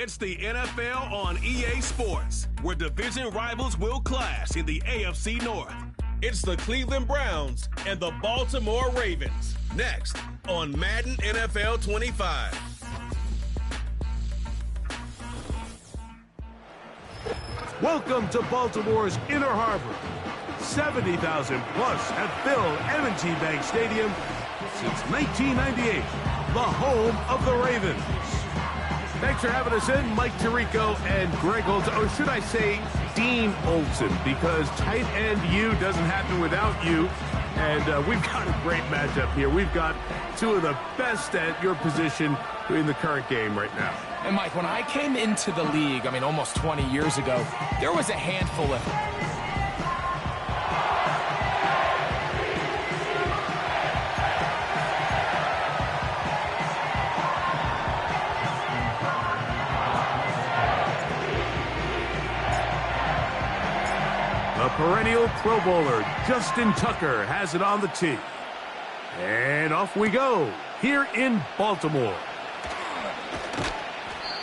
It's the NFL on EA Sports, where division rivals will clash in the AFC North. It's the Cleveland Browns and the Baltimore Ravens. Next on Madden NFL 25. Welcome to Baltimore's Inner Harbor. 70,000 plus have filled M&T Bank Stadium since 1998, the home of the Ravens. Thanks for having us in, Mike Tirico and Greg Olson, or should I say Dean Olson, because tight end U doesn't happen without you. And we've got a great matchup here. We've got two of the best at your position in the current game right now. And Mike, when I came into the league, almost 20 years ago, there was a handful of... The perennial Pro Bowler, Justin Tucker, has it on the tee. And off we go, here in Baltimore.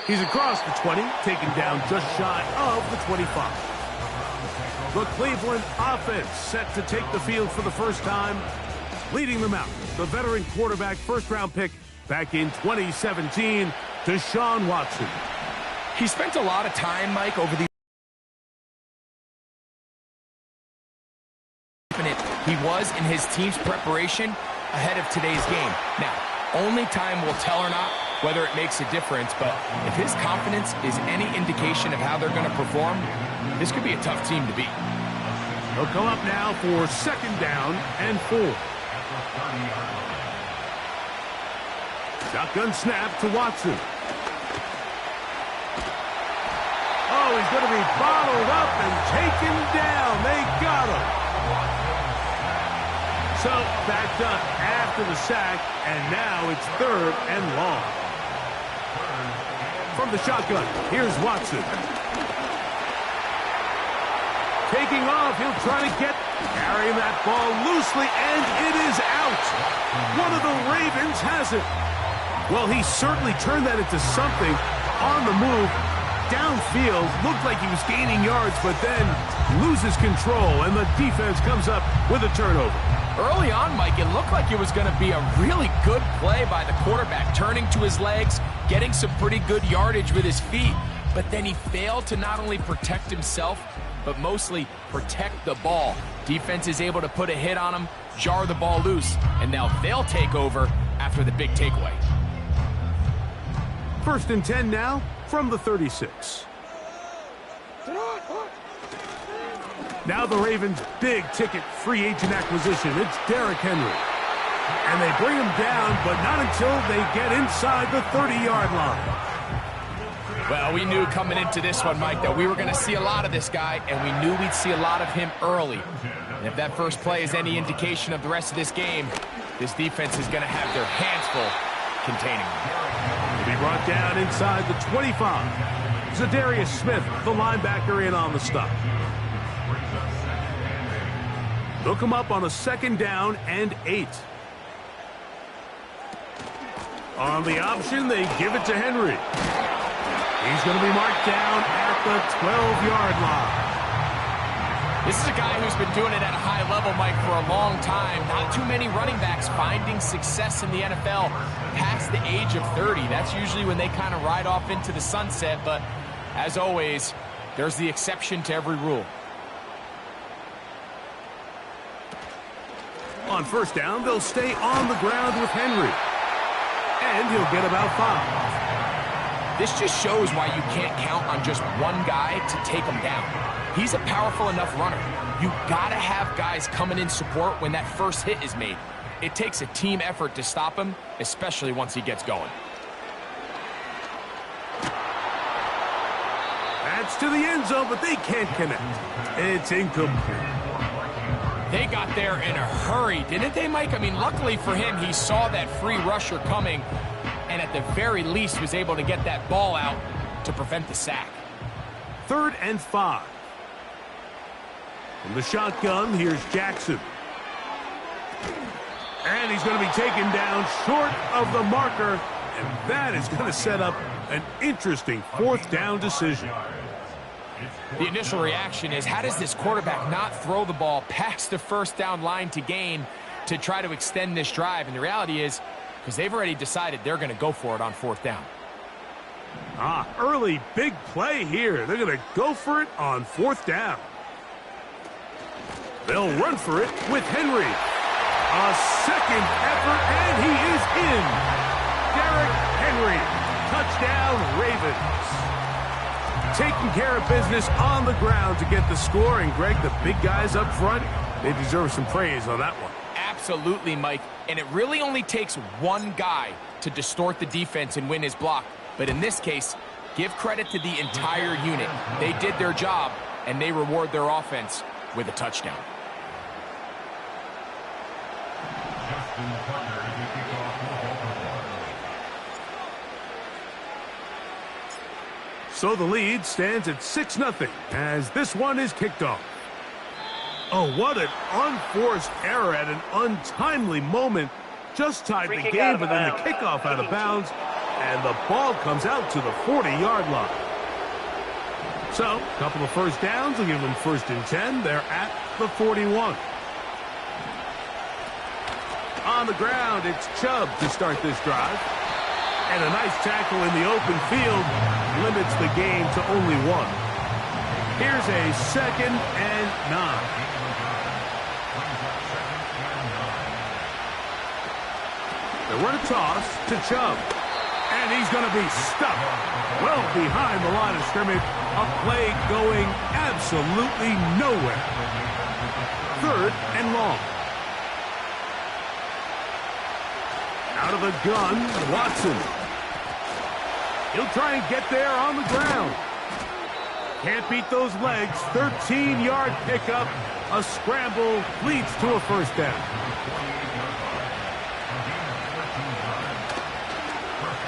He's across the 20, taken down just shy of the 25. The Cleveland offense set to take the field for the first time. Leading them out, the veteran quarterback first-round pick back in 2017, Deshaun Watson. He spent a lot of time, Mike, over the... He was in his team's preparation ahead of today's game. Now, only time will tell or not whether it makes a difference, but if his confidence is any indication of how they're going to perform, this could be a tough team to beat. They'll come up now for second down and 4. Shotgun snap to Watson. Oh, he's going to be bottled up and taken down. They got him. So, backed up after the sack, and now it's third and long. From the shotgun, here's Watson. Taking off, he'll try to carrying that ball loosely, and it is out. One of the Ravens has it. Well, he certainly turned that into something on the move. Downfield, looked like he was gaining yards, but then loses control, and the defense comes up with a turnover. Early on, Mike, it looked like it was going to be a really good play by the quarterback, turning to his legs, getting some pretty good yardage with his feet, but then he failed to not only protect himself, but mostly protect the ball. Defense is able to put a hit on him, jar the ball loose, and now they'll take over after the big takeaway. First and 10 now from the 36. Now the Ravens' big-ticket free agent acquisition. It's Derrick Henry. And they bring him down, but not until they get inside the 30-yard line. Well, we knew coming into this one, Mike, that we were going to see a lot of this guy, and we knew we'd see a lot of him early. And if that first play is any indication of the rest of this game, this defense is going to have their hands full containing him. He'll be brought down inside the 25. Zadarius Smith, the linebacker, in on the stop. They'll come up on a second down and 8. On the option, they give it to Henry. He's going to be marked down at the 12-yard line. This is a guy who's been doing it at a high level, Mike, for a long time. Not too many running backs finding success in the NFL past the age of 30. That's usually when they kind of ride off into the sunset, but as always, there's the exception to every rule. On first down, they'll stay on the ground with Henry. And he'll get about 5. This just shows why you can't count on just one guy to take him down. He's a powerful enough runner. You gotta have guys coming in support when that first hit is made. It takes a team effort to stop him, especially once he gets going. That's to the end zone, but they can't connect. It's incomplete. They got there in a hurry, didn't they, Mike? Luckily for him, he saw that free rusher coming, and at the very least was able to get that ball out to prevent the sack. Third and 5. From the shotgun, here's Jackson. And he's going to be taken down short of the marker, and that is going to set up An interesting fourth down decision. The initial reaction is, how does this quarterback not throw the ball past the first down line to gain to try to extend this drive? And the reality is, because they've already decided they're going to go for it on fourth down. Early big play here. They're going to go for it on fourth down. They'll run for it with Henry. A second effort, and he is in. Derrick Henry, touchdown Ravens. Taking care of business on the ground to get the score. And, Greg, the big guys up front, they deserve some praise on that one. Absolutely, Mike. And it really only takes one guy to distort the defense and win his block. But in this case, give credit to the entire unit. They did their job, and they reward their offense with a touchdown. So the lead stands at 6-0 as this one is kicked off. Oh, what an unforced error at an untimely moment. Just tied the game, but then the kickoff out of bounds, and the ball comes out to the 40-yard line. So, a couple of first downs will give them 1st and 10. They're at the 41. On the ground, it's Chubb to start this drive. And a nice tackle in the open field limits the game to only 1. Here's a 2nd and 9. They run a toss to Chubb. And he's going to be stuck well behind the line of scrimmage. A play going absolutely nowhere. 3rd and long. Out of the gun, Watson. He'll try and get there on the ground. Can't beat those legs. 13-yard pickup. A scramble leads to a 1st down.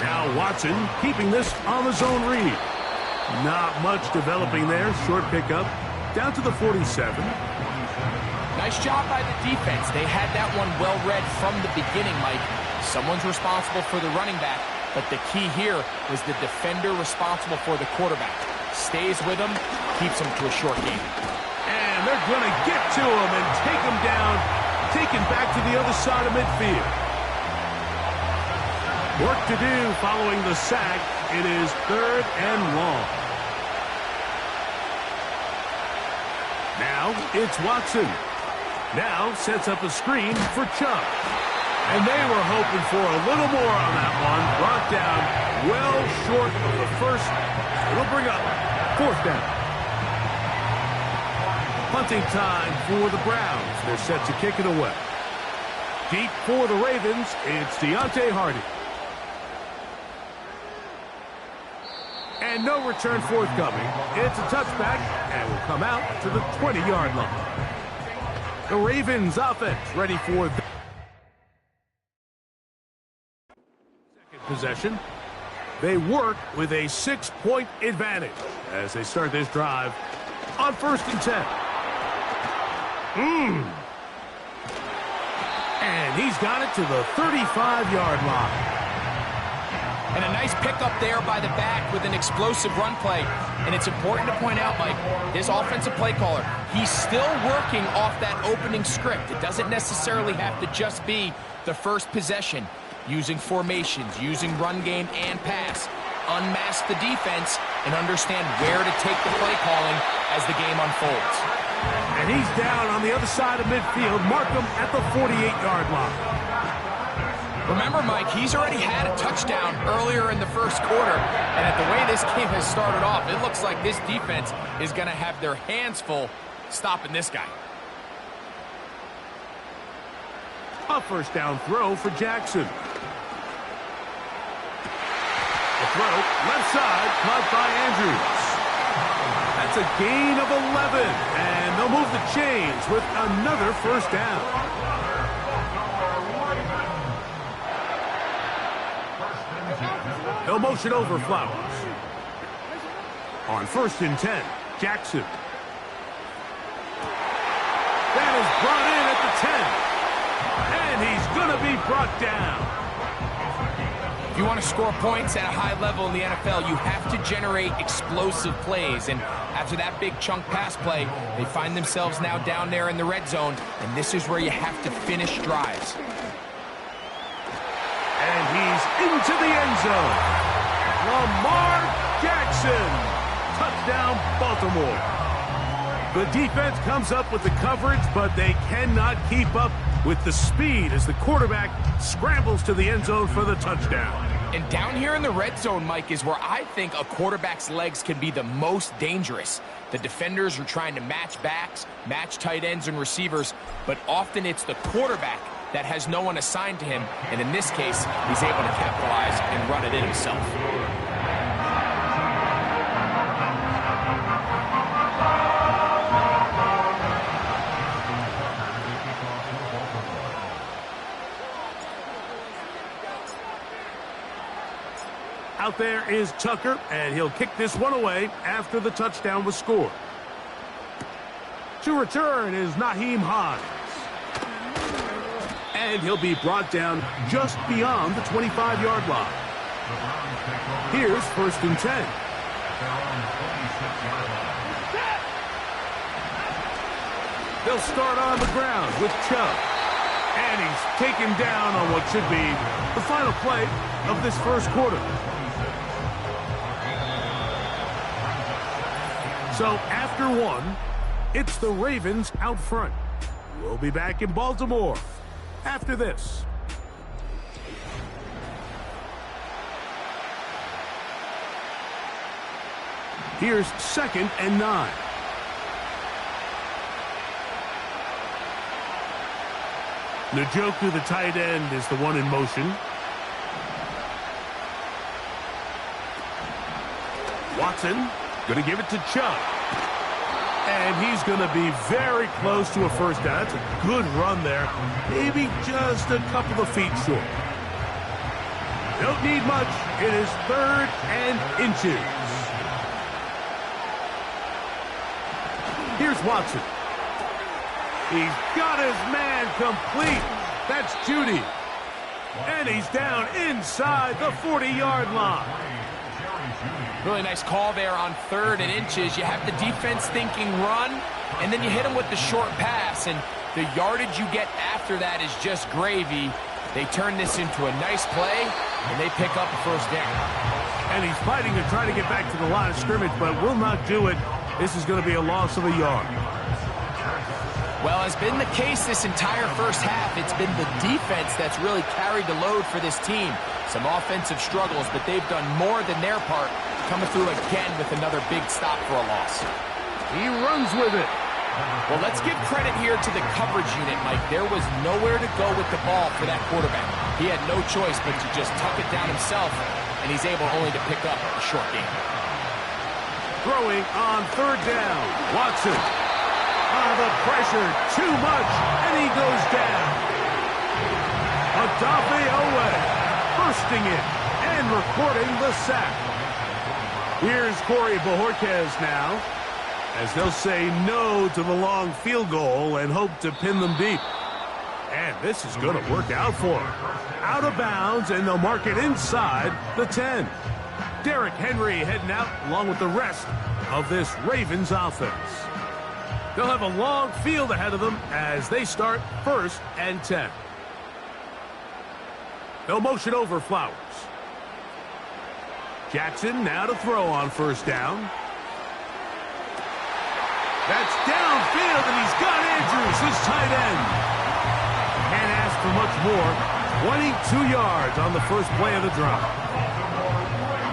Now Watson keeping this on the zone read. Not much developing there. Short pickup. Down to the 47. Nice job by the defense. They had that one well read from the beginning, Mike. Someone's responsible for the running back, but the key here was the defender responsible for the quarterback. Stays with him, keeps him to a short game. And they're going to get to him and take him down, taken back to the other side of midfield. Work to do following the sack. It is 3rd and long. Now it's Watson. Now sets up a screen for Chubb. And they were hoping for a little more on that one. Brought down well short of the first. It'll bring up 4th down. Punting time for the Browns. They're set to kick it away. Deep for the Ravens, it's Deontay Hardy. And no return forthcoming. It's a touchback and will come out to the 20-yard line. The Ravens offense ready for the possession. They work with a 6-point advantage as they start this drive on 1st and 10. And he's got it to the 35-yard line. And a nice pickup there by the back with an explosive run play. And it's important to point out, Mike, his offensive play caller, he's still working off that opening script. It doesn't necessarily have to just be the first possession. Using formations, using run game and pass. Unmask the defense and understand where to take the play calling as the game unfolds. And he's down on the other side of midfield. Mark him at the 48-yard line. Remember, Mike, he's already had a touchdown earlier in the first quarter. And at the way this game has started off, it looks like this defense is going to have their hands full stopping this guy. A 1st down throw for Jackson. The throw, left side, caught by Andrews. That's a gain of 11, and they'll move the chains with another 1st down. They'll motion over Flowers. On 1st and 10, Jackson. That is brought in at the 10. And he's going to be brought down. If you want to score points at a high level in the NFL, you have to generate explosive plays. And after that big chunk pass play, they find themselves now down there in the red zone, and this is where you have to finish drives. And he's into the end zone. Lamar Jackson. Touchdown, Baltimore. The defense comes up with the coverage, but they cannot keep up with the speed as the quarterback scrambles to the end zone for the touchdown. And down here in the red zone, Mike, is where I think a quarterback's legs can be the most dangerous. The defenders are trying to match backs, match tight ends and receivers, but often it's the quarterback that has no one assigned to him, and in this case, he's able to capitalize and run it in himself. Out there is Tucker, and he'll kick this one away after the touchdown was scored. To return is Naheem Hines. And he'll be brought down just beyond the 25-yard line. Here's 1st and 10. They'll start on the ground with Chubb. And he's taken down on what should be the final play of this first quarter. So after one, it's the Ravens out front. We'll be back in Baltimore after this. Here's 2nd and 9. Njoku, the tight end, is the one in motion. Watson going to give it to Chubb. And he's going to be very close to a first down. That's a good run there. Maybe just a couple of feet short. Don't need much. It is 3rd and inches. Here's Watson. He's got his man complete. That's Judy. And he's down inside the 40-yard line. Really nice call there on 3rd and inches. You have the defense thinking run, and then you hit them with the short pass, and the yardage you get after that is just gravy. They turn this into a nice play, and they pick up a first down. And he's fighting to try to get back to the line of scrimmage, but will not do it. This is going to be a loss of a yard. Well, as been the case this entire first half, it's been the defense that's really carried the load for this team. Some offensive struggles, but they've done more than their part, coming through again with another big stop for a loss. He runs with it. Well, let's give credit here to the coverage unit, Mike. There was nowhere to go with the ball for that quarterback. He had no choice but to just tuck it down himself, and he's able only to pick up a short gain. Throwing on 3rd down. Watson. The pressure, too much, and he goes down. Odafe Owe bursting it and recording the sack. Here's Corey Bojorquez now, as they'll say no to the long field goal and hope to pin them deep. And this is going to work out for him. Out of bounds, and they'll mark it inside the 10. Derrick Henry heading out along with the rest of this Ravens offense. They'll have a long field ahead of them as they start 1st and 10. They'll motion over Flowers. Jackson now to throw on 1st down. That's downfield, and he's got Andrews, his tight end. Can't ask for much more. 22 yards on the first play of the drive.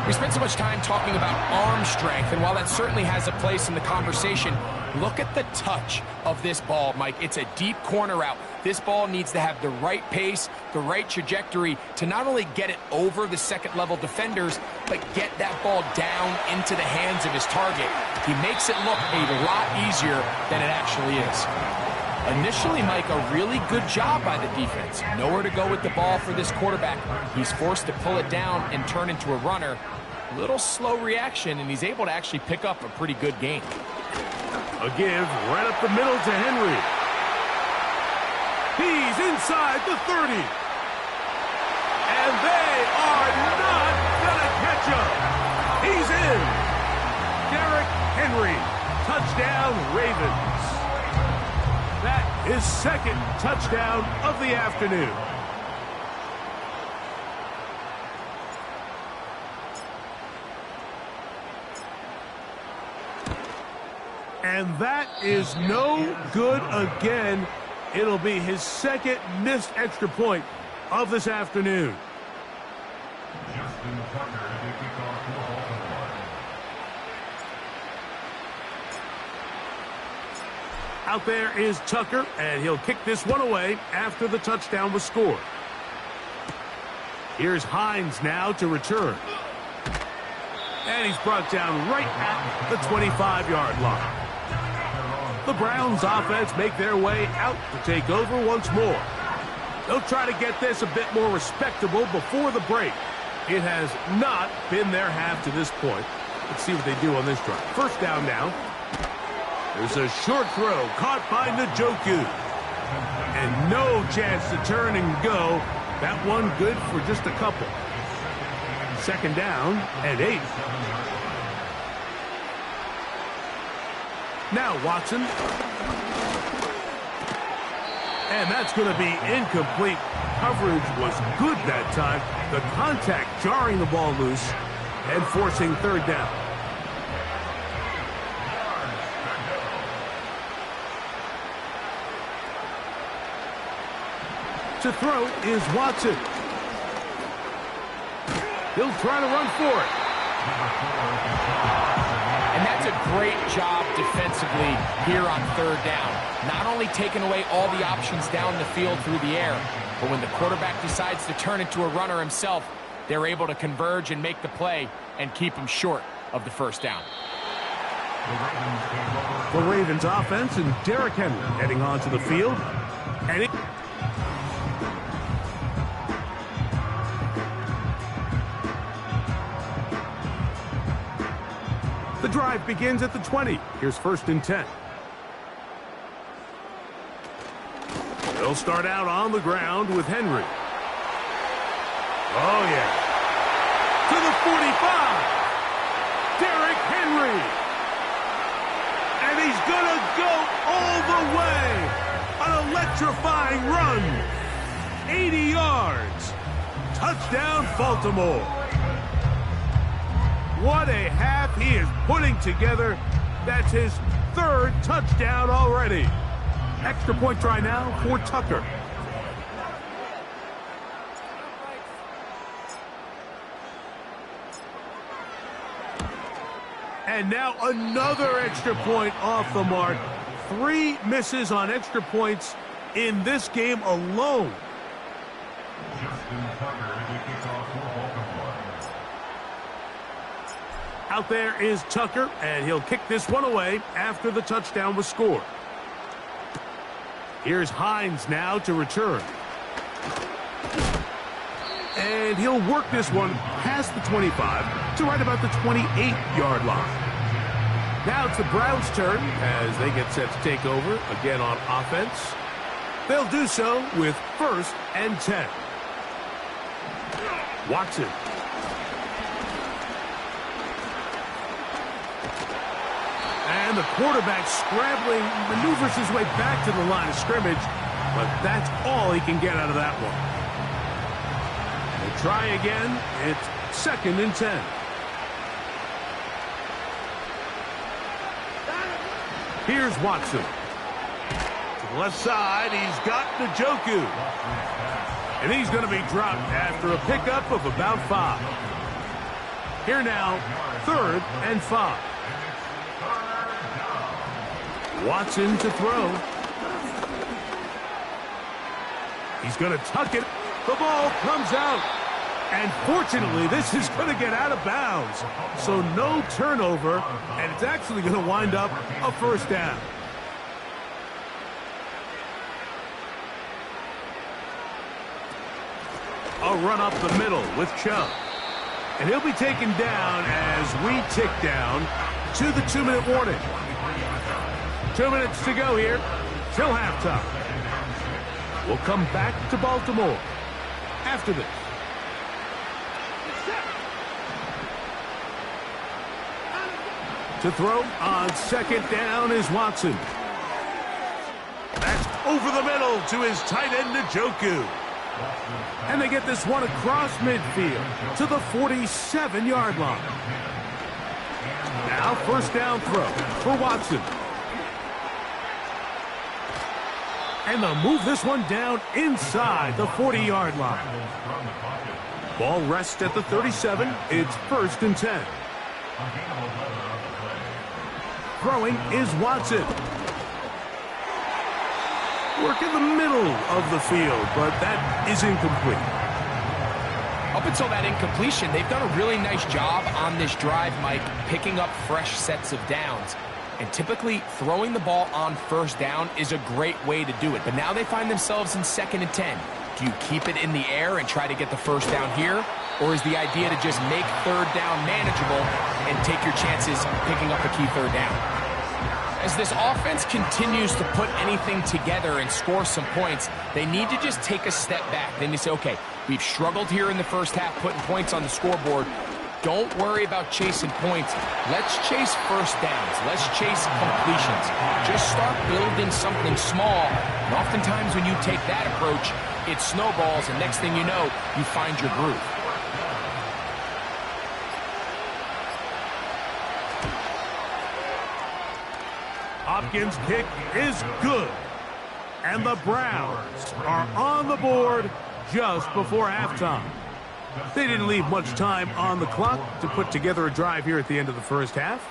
We spent so much time talking about arm strength, and while that certainly has a place in the conversation, look at the touch of this ball, Mike. It's a deep corner route. This ball needs to have the right pace, the right trajectory to not only get it over the second-level defenders, but get that ball down into the hands of his target. He makes it look a lot easier than it actually is. Initially, Mike, a really good job by the defense. Nowhere to go with the ball for this quarterback. He's forced to pull it down and turn into a runner. Little slow reaction, and he's able to actually pick up a pretty good gain. A give right up the middle to Henry. He's inside the 30. And they are not going to catch him. He's in. Derrick Henry, touchdown Ravens. That is second touchdown of the afternoon. And that is no good again. It'll be his second missed extra point of this afternoon. Out there is Tucker, and he'll kick this one away after the touchdown was scored. Here's Hines now to return. And he's brought down right at the 25-yard line. The Browns offense make their way out to take over once more. They'll try to get this a bit more respectable before the break. It has not been their half to this point. Let's see what they do on this drive. First down now. There's a short throw caught by Njoku. And no chance to turn and go. That one good for just a couple. Second down and 8. Now Watson. And that's going to be incomplete. Coverage was good that time. The contact jarring the ball loose and forcing third down. To throw is Watson. He'll try to run for it. And that's a great job defensively here on third down. Not only taking away all the options down the field through the air, but when the quarterback decides to turn into a runner himself, they're able to converge and make the play and keep him short of the first down. The Ravens offense and Derrick Henry heading onto the field. And the drive begins at the 20. Here's first and 10. They'll start out on the ground with Henry. Oh, yeah. To the 45. Derrick Henry. And he's going to go all the way. An electrifying run. 80 yards. Touchdown, Baltimore. What a half he is putting together. That's his third touchdown already. Extra point try now for Tucker. And now another extra point off the mark. 3 misses on extra points in this game alone. Out there is Tucker, and he'll kick this one away after the touchdown was scored. Here's Hines now to return. And he'll work this one past the 25 to right about the 28-yard line. Now it's the Browns' turn as they get set to take over again on offense. They'll do so with first and 10. Watson. And the quarterback scrambling, maneuvers his way back to the line of scrimmage, but that's all he can get out of that one. They try again. It's second and 10. Here's Watson. To the left side, he's got Njoku. And he's going to be dropped after a pickup of about 5. Here now, third and 5. Watson to throw. He's going to tuck it. The ball comes out. And fortunately, this is going to get out of bounds. So no turnover, and it's actually going to wind up a first down. A run up the middle with Chubb. And he'll be taken down as we tick down to the 2-minute warning. 2 minutes to go here till halftime. We'll come back to Baltimore after this. To throw on second down is Watson. That's over the middle to his tight end, Njoku. And they get this one across midfield to the 47-yard line. Now first down throw for Watson. And they'll move this one down inside the 40-yard line. Ball rests at the 37. It's 1st and 10. Throwing is Watson. Work in the middle of the field, but that is incomplete. Up until that incompletion, they've done a really nice job on this drive, Mike, picking up fresh sets of downs. And typically, throwing the ball on first down is a great way to do it. But now they find themselves in 2nd and 10. Do you keep it in the air and try to get the first down here? Or is the idea to just make 3rd down manageable and take your chances picking up a key 3rd down? As this offense continues to put anything together and score some points, they need to just take a step back. Then they say, okay, we've struggled here in the first half putting points on the scoreboard. Don't worry about chasing points. Let's chase first downs. Let's chase completions. Just start building something small. And oftentimes when you take that approach, it snowballs, and next thing you know, you find your groove. Hopkins' kick is good. And the Browns are on the board just before halftime. They didn't leave much time on the clock to put together a drive here at the end of the first half.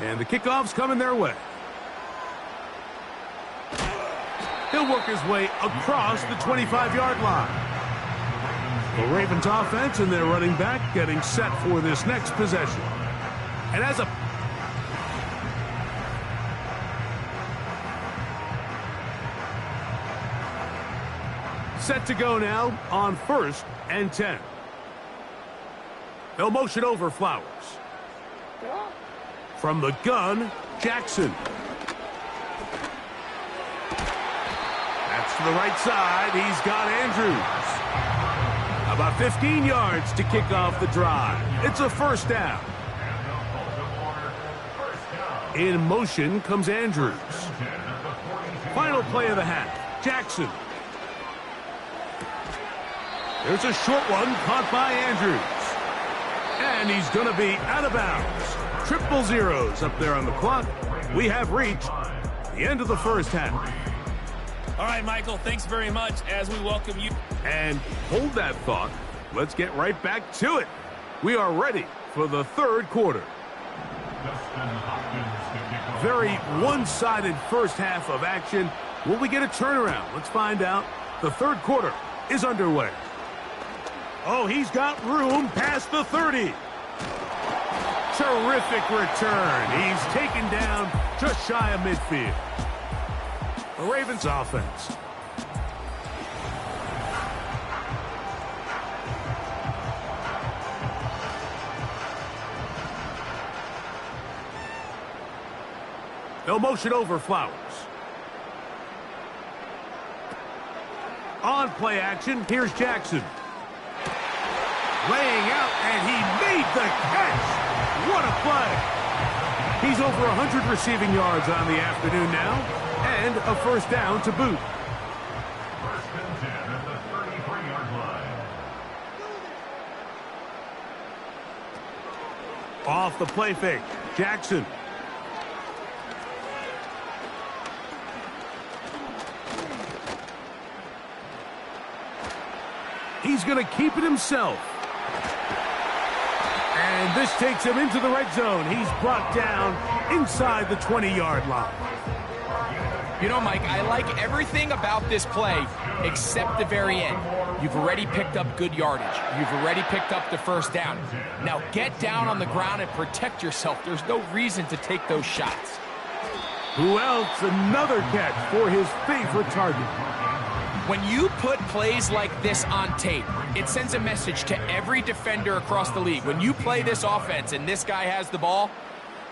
And the kickoff's coming their way. He'll work his way across the 25-yard line. The Ravens offense and their running back getting set for this next possession. And as a set to go now on 1st and 10. They'll motion over Flowers. From the gun, Jackson. That's to the right side. He's got Andrews. About 15 yards to kick off the drive. It's a 1st down. In motion comes Andrews. Final play of the half. Jackson. There's a short one caught by Andrews. And he's going to be out of bounds. Triple zeros up there on the clock. We have reached the end of the first half. All right, Michael, thanks very much as we welcome you. And hold that thought. Let's get right back to it. We are ready for the 3rd quarter. Very one-sided first half of action. Will we get a turnaround? Let's find out. The 3rd quarter is underway. Oh, he's got room past the 30. Terrific return. He's taken down just shy of midfield. The Ravens offense. They'll motion over Flowers. On play action, here's Jackson. Laying out, and he made the catch. What a play. He's over 100 receiving yards on the afternoon now, and a 1st down to boot. 1st and 10 at the 33-yard line. Off the play fake, Jackson. He's going to keep it himself. And this takes him into the red zone. He's brought down inside the 20-yard line. You know, Mike, I like everything about this play except the very end. You've already picked up good yardage. You've already picked up the 1st down. Now get down on the ground and protect yourself. There's no reason to take those shots. Who else? Another catch for his favorite target. When you put plays like this on tape, it sends a message to every defender across the league. When you play this offense and this guy has the ball,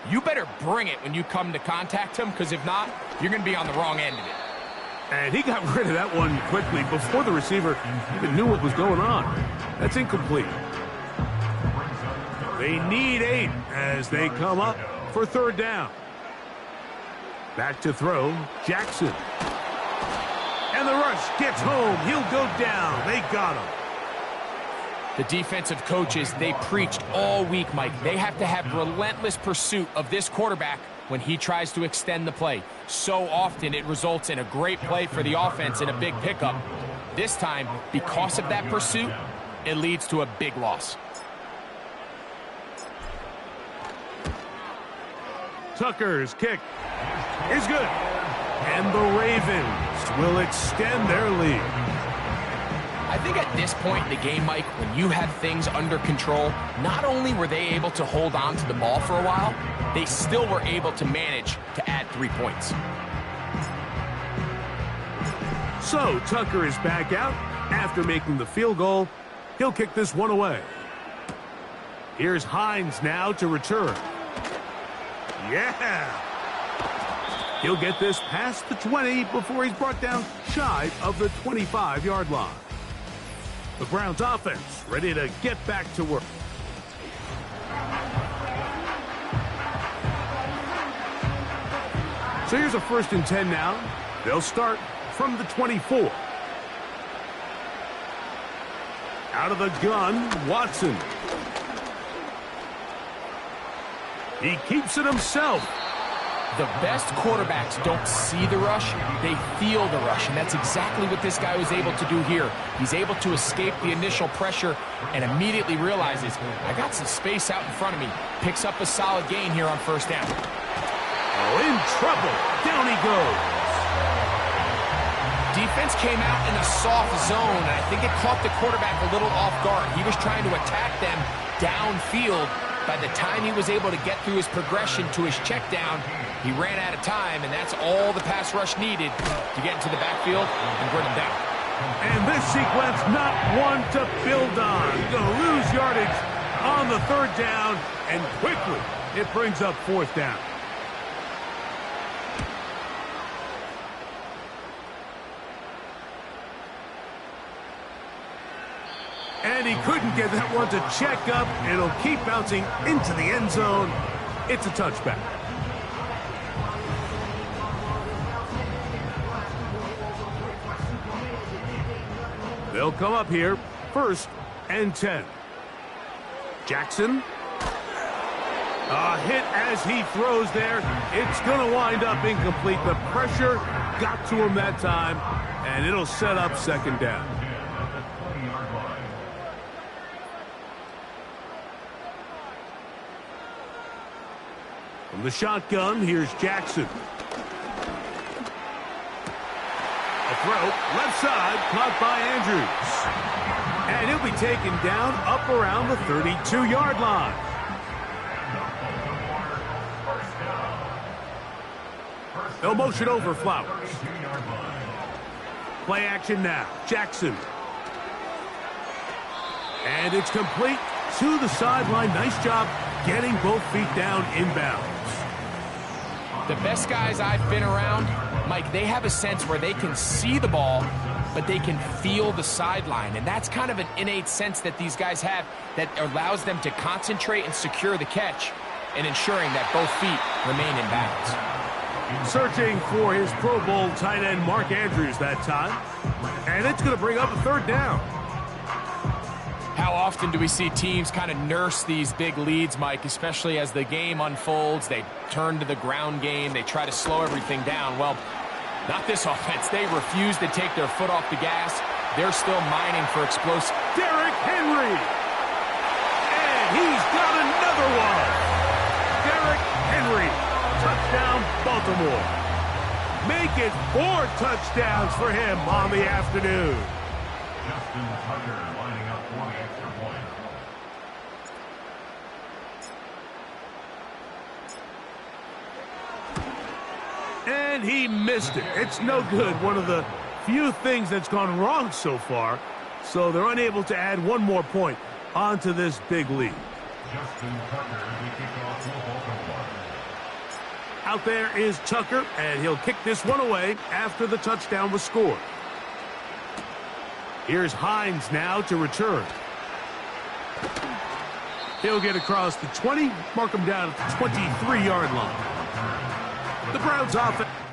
you better bring it when you come to contact him, because if not, you're going to be on the wrong end of it. And he got rid of that one quickly before the receiver even knew what was going on. That's incomplete. They need 8 as they come up for third down. Back to throw, Jackson. And the rush gets home. He'll go down. They got him. The defensive coaches, they preached all week, Mike. They have to have relentless pursuit of this quarterback when he tries to extend the play. So often it results in a great play for the offense and a big pickup. This time, because of that pursuit, it leads to a big loss. Tucker's kick is good. And the Ravens will extend their lead. I think at this point in the game, Mike, when you have things under control, not only were they able to hold on to the ball for a while, they still were able to manage to add 3 points. So Tucker is back out after making the field goal. He'll kick this one away. Here's Hines now to return. Yeah! He'll get this past the 20 before he's brought down shy of the 25-yard line. The Browns offense ready to get back to work. So here's a 1st and 10 now. They'll start from the 24. Out of the gun, Watson. He keeps it himself. The best quarterbacks don't see the rush, they feel the rush, and that's exactly what this guy was able to do here. He's able to escape the initial pressure and immediately realizes, I got some space out in front of me. Picks up a solid gain here on 1st down. Oh, in trouble. Down he goes. Defense came out in a soft zone, and I think it caught the quarterback a little off guard. He was trying to attack them downfield. By the time he was able to get through his progression to his check down, he ran out of time, and that's all the pass rush needed to get into the backfield and bring him down. And this sequence, not one to build on. Going to lose yardage on the 3rd down, and quickly it brings up 4th down. And he couldn't get that one to check up. It'll keep bouncing into the end zone. It's a touchback. They'll come up here, 1st and 10. Jackson. A hit as he throws there. It's going to wind up incomplete. The pressure got to him that time, and it'll set up 2nd down. From the shotgun, here's Jackson. A throw, left side, caught by Andrews. And he'll be taken down up around the 32-yard line. They'll motion over Flowers. Play action now, Jackson. And it's complete to the sideline. Nice job getting both feet down inbounds. The best guys I've been around, Mike, they have a sense where they can see the ball, but they can feel the sideline. And that's kind of an innate sense that these guys have that allows them to concentrate and secure the catch and ensuring that both feet remain in bounds. Searching for his Pro Bowl tight end Mark Andrews that time. And it's going to bring up a 3rd down. How often do we see teams kind of nurse these big leads, Mike, especially as the game unfolds? They turn to the ground game. They try to slow everything down. Well, not this offense. They refuse to take their foot off the gas. They're still mining for explosive. Derrick Henry. And he's got another one. Derrick Henry. Touchdown, Baltimore. Make it 4 touchdowns for him on the afternoon. Justin Tucker lining up for the extra point. And he missed it. It's no good. One of the few things that's gone wrong so far. So they're unable to add 1 more point onto this big lead. Justin Tucker, the kickoff for Baltimore. Out there is Tucker, and he'll kick this one away after the touchdown was scored. Here's Hines now to return. He'll get across the 20, mark him down at the 23-yard line. The Browns offense.